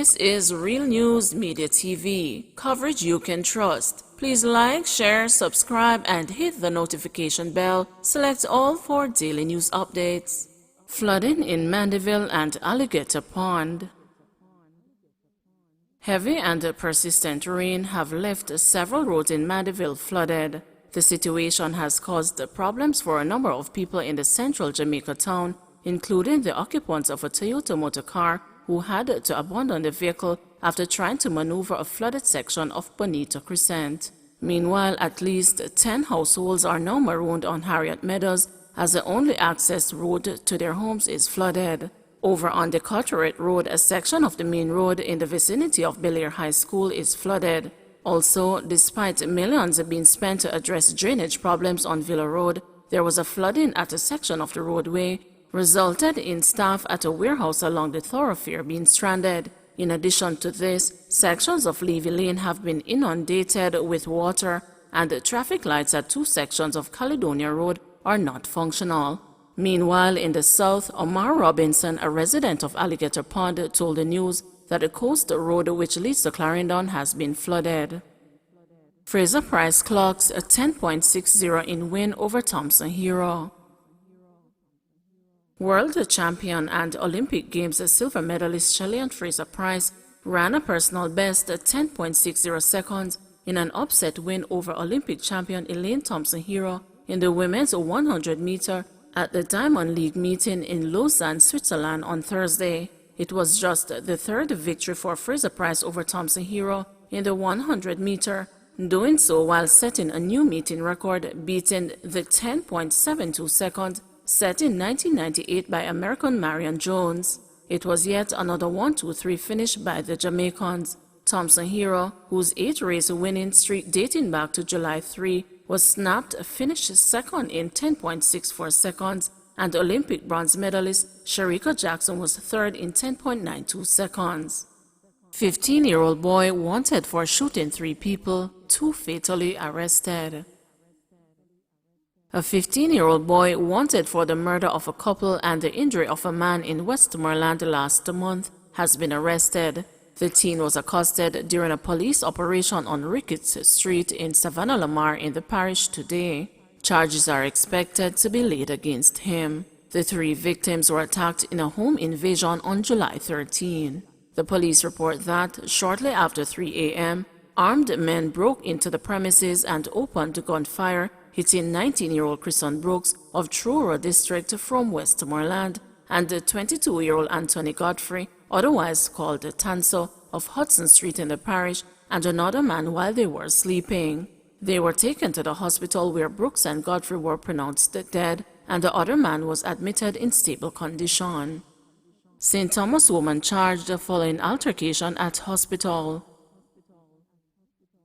This is Real News Media TV, coverage you can trust. Please like, share, subscribe, and hit the notification bell. Select all for daily news updates. Flooding in Mandeville and Alligator Pond. Heavy and persistent rain have left several roads in Mandeville flooded. The situation has caused problems for a number of people in the central Jamaica town, including the occupants of a Toyota motor car who had to abandon the vehicle after trying to maneuver a flooded section of Bonita Crescent. Meanwhile, at least 10 households are now marooned on Harriet Meadows as the only access road to their homes is flooded. Over on the Carteret Road, a section of the main road in the vicinity of Bel Air High School is flooded. Also, despite millions being spent to address drainage problems on Villa Road, there was a flooding at a section of the roadway, resulted in staff at a warehouse along the thoroughfare being stranded. In addition to this, sections of Levy Lane have been inundated with water, and the traffic lights at two sections of Caledonia Road are not functional. Meanwhile, in the south, Omar Robinson, a resident of Alligator Pond, told the news that the coast road which leads to Clarendon has been flooded. Fraser-Pryce clocks a 10.60 in win over Thompson Hero. World champion and Olympic Games silver medalist Shelly-Ann Fraser-Pryce ran a personal best at 10.60 seconds in an upset win over Olympic champion Elaine Thompson-Herro in the women's 100-meter at the Diamond League meeting in Lausanne, Switzerland on Thursday. It was just the third victory for Fraser-Pryce over Thompson-Herro in the 100-meter, doing so while setting a new meeting record, beating the 10.72 seconds set in 1998 by American Marion Jones. It was yet another 1-2-3 finish by the Jamaicans. Thompson-Herro, whose 8-race winning streak dating back to July 3 was snapped, finished second in 10.64 seconds, and Olympic bronze medalist Shericka Jackson was third in 10.92 seconds. 15-year-old boy wanted for shooting 3 people, 2 fatally arrested. A 15-year-old boy wanted for the murder of a couple and the injury of a man in Westmoreland last month has been arrested. The teen was accosted during a police operation on Ricketts Street in Savannah Lamar in the parish today. Charges are expected to be laid against him. The 3 victims were attacked in a home invasion on July 13. The police report that shortly after 3 a.m., armed men broke into the premises and opened gunfire, hitting 19-year-old Kristen Brooks of Truro District from Westmoreland and 22-year-old Anthony Godfrey, otherwise called Tanso, of Hudson Street in the parish, and another man while they were sleeping. They were taken to the hospital where Brooks and Godfrey were pronounced dead, and the other man was admitted in stable condition. St. Thomas woman charged following altercation at hospital.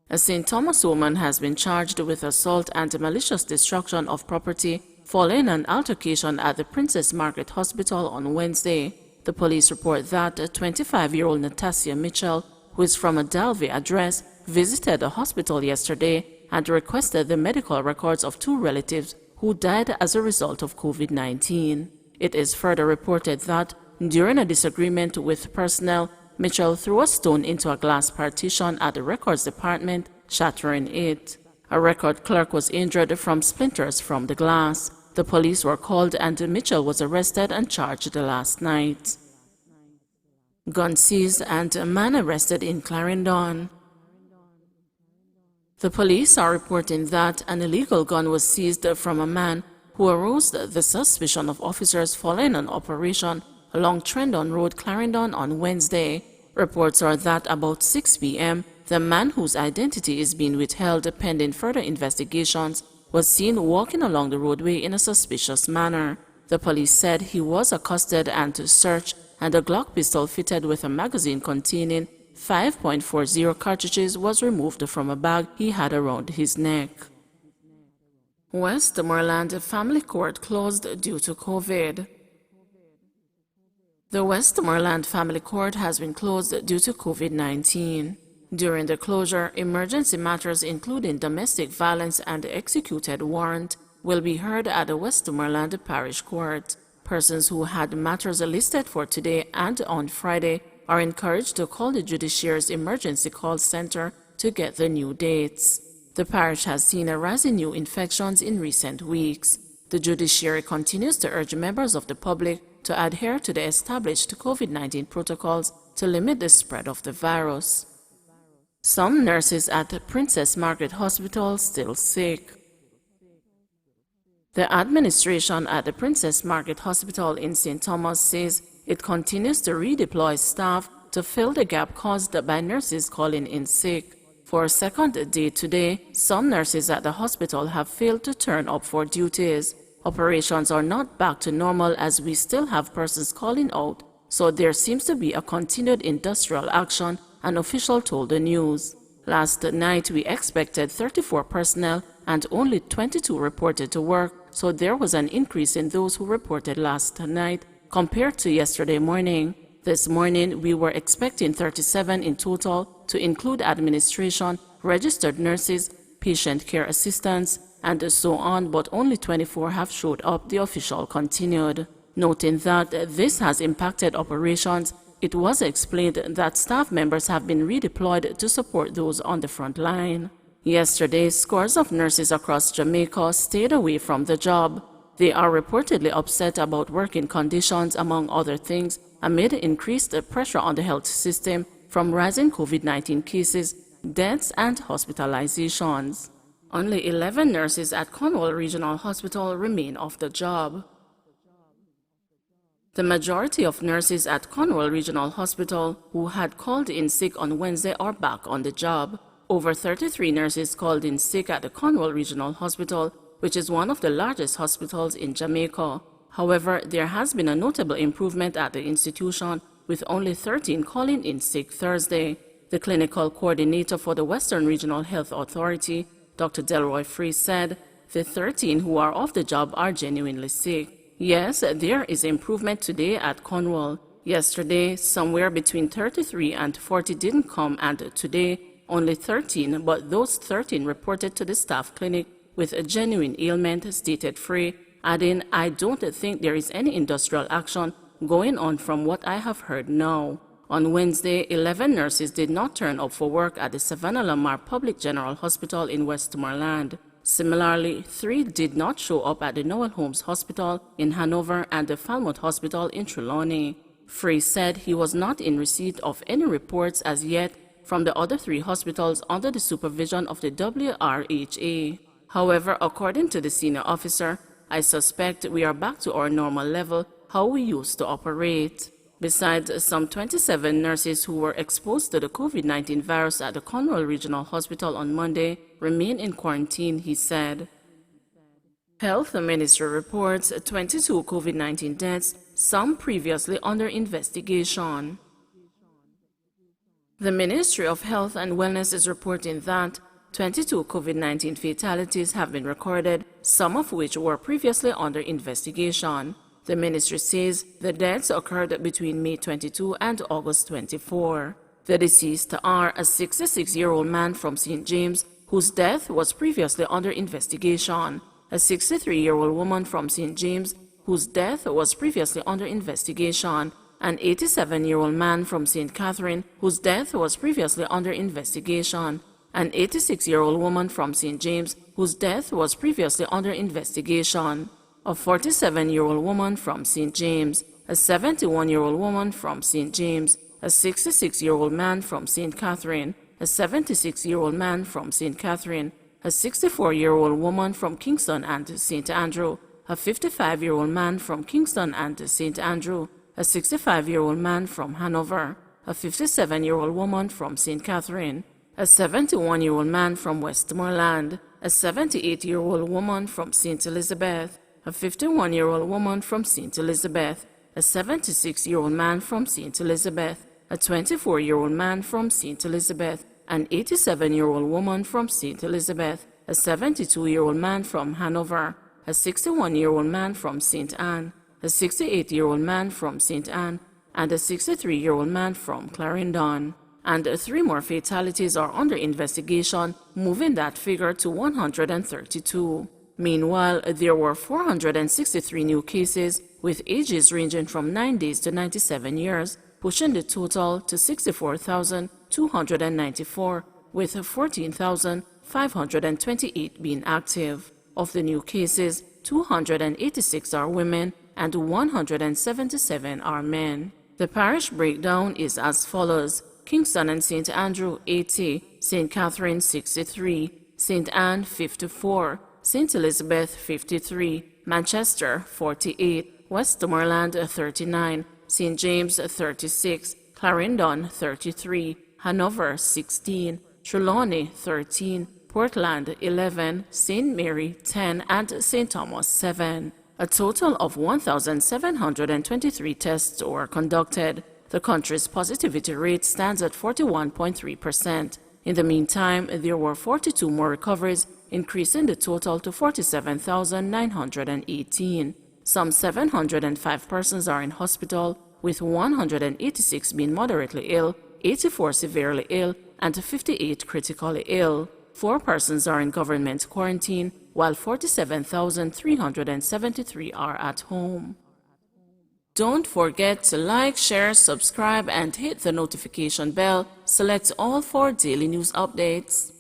A St. Thomas woman has been charged with assault and malicious destruction of property following an altercation at the Princess Margaret Hospital on Wednesday. The police report that 25-year-old Natasha Mitchell, who is from a Dalvey address, visited the hospital yesterday and requested the medical records of 2 relatives who died as a result of COVID-19. It is further reported that during a disagreement with personnel, Mitchell threw a stone into a glass partition at the records department, shattering it. A record clerk was injured from splinters from the glass. The police were called and Mitchell was arrested and charged last night. Gun seized and a man arrested in Clarendon. The police are reporting that an illegal gun was seized from a man who aroused the suspicion of officers following an operation along Trendon Road, Clarendon on Wednesday. Reports are that about 6 p.m., the man whose identity is being withheld pending further investigations was seen walking along the roadway in a suspicious manner. The police said he was accosted and searched, and a Glock pistol fitted with a magazine containing 5.40 cartridges was removed from a bag he had around his neck. Westmoreland Family Court closed due to COVID. The Westmoreland Family Court has been closed due to COVID-19. During the closure, emergency matters including domestic violence and executed warrant will be heard at the Westmoreland Parish Court. Persons who had matters listed for today and on Friday are encouraged to call the judiciary's emergency call center to get the new dates. The parish has seen a rise in new infections in recent weeks. The judiciary continues to urge members of the public to adhere to the established COVID-19 protocols to limit the spread of the virus. Some nurses at Princess Margaret Hospital still sick. The administration at the Princess Margaret Hospital in St. Thomas says it continues to redeploy staff to fill the gap caused by nurses calling in sick. For a second day today, some nurses at the hospital have failed to turn up for duties. Operations are not back to normal as we still have persons calling out, so there seems to be a continued industrial action, an official told the news. Last night we expected 34 personnel and only 22 reported to work, so there was an increase in those who reported last night compared to yesterday morning. This morning we were expecting 37 in total, to include administration, registered nurses, patient care assistants, and so on, but only 24 have showed up, the official continued. Noting that this has impacted operations, it was explained that staff members have been redeployed to support those on the front line. Yesterday, scores of nurses across Jamaica stayed away from the job. They are reportedly upset about working conditions, among other things, amid increased pressure on the health system from rising COVID-19 cases, deaths, and hospitalizations. Only 11 nurses at Cornwall Regional Hospital remain off the job. The majority of nurses at Cornwall Regional Hospital who had called in sick on Wednesday are back on the job. Over 33 nurses called in sick at the Cornwall Regional Hospital, which is one of the largest hospitals in Jamaica. However, there has been a notable improvement at the institution, with only 13 calling in sick Thursday. The clinical coordinator for the Western Regional Health Authority, Dr. Delroy Fraser, said the 13 who are off the job are genuinely sick. Yes, there is improvement today at Cornwall. Yesterday, somewhere between 33 and 40 didn't come, and today, only 13, but those 13 reported to the staff clinic with a genuine ailment, stated Frey, adding, "I don't think there is any industrial action going on from what I have heard now." On Wednesday, 11 nurses did not turn up for work at the Savannah Lamar Public General Hospital in Westmoreland. Similarly, 3 did not show up at the Noel Holmes Hospital in Hanover and the Falmouth Hospital in Trelawney. Frey said he was not in receipt of any reports as yet from the other 3 hospitals under the supervision of the WRHA. However, according to the senior officer, "I suspect we are back to our normal level, how we used to operate." Besides, some 27 nurses who were exposed to the COVID-19 virus at the Cornwall Regional Hospital on Monday remain in quarantine, he said. Health Ministry reports 22 COVID-19 deaths, some previously under investigation. The Ministry of Health and Wellness is reporting that 22 COVID-19 fatalities have been recorded, some of which were previously under investigation. The ministry says the deaths occurred between May 22 and August 24. The deceased are a 66-year-old man from St. James, whose death was previously under investigation, a 63-year-old woman from St. James, whose death was previously under investigation, an 87-year-old man from St. Catherine, whose death was previously under investigation, an 86-year-old woman from St. James, whose death was previously under investigation, a 47-year-old woman from St. James, a 71-year-old woman from St. James, a 66-year-old man from St. Catherine, a 76-year-old man from St. Catherine, a 64-year-old woman from Kingston and St. Andrew, a 55-year-old man from Kingston and St. Andrew, a 65-year-old man from Hanover, a 57-year-old woman from St. Catherine, a 71-year-old man from Westmoreland, a 78-year-old woman from St. Elizabeth, a 51-year-old woman from St. Elizabeth, a 76-year-old man from St. Elizabeth, a 24-year-old man from St. Elizabeth, an 87-year-old woman from St. Elizabeth, a 72-year-old man from Hanover, a 61-year-old man from St. Anne, a 68-year-old man from St. Anne, and a 63-year-old man from Clarendon. And 3 more fatalities are under investigation, moving that figure to 132. Meanwhile, there were 463 new cases with ages ranging from 9 days to 97 years, pushing the total to 64,294, with 14,528 being active. Of the new cases, 286 are women and 177 are men. The parish breakdown is as follows: Kingston and St. Andrew 80, St. Catherine 63, St. Anne 54, St. Elizabeth 53, Manchester 48, Westmoreland 39, St. James 36, Clarendon 33, Hanover 16, Trelawney 13, Portland 11, St. Mary 10, and St. Thomas 7. A total of 1,723 tests were conducted. The country's positivity rate stands at 41.3%. In the meantime, there were 42 more recoveries, increasing the total to 47,918. Some 705 persons are in hospital, with 186 being moderately ill, 84 severely ill, and 58 critically ill. 4 persons are in government quarantine, while 47,373 are at home. Don't forget to like, share, subscribe, and hit the notification bell. Select all for daily news updates.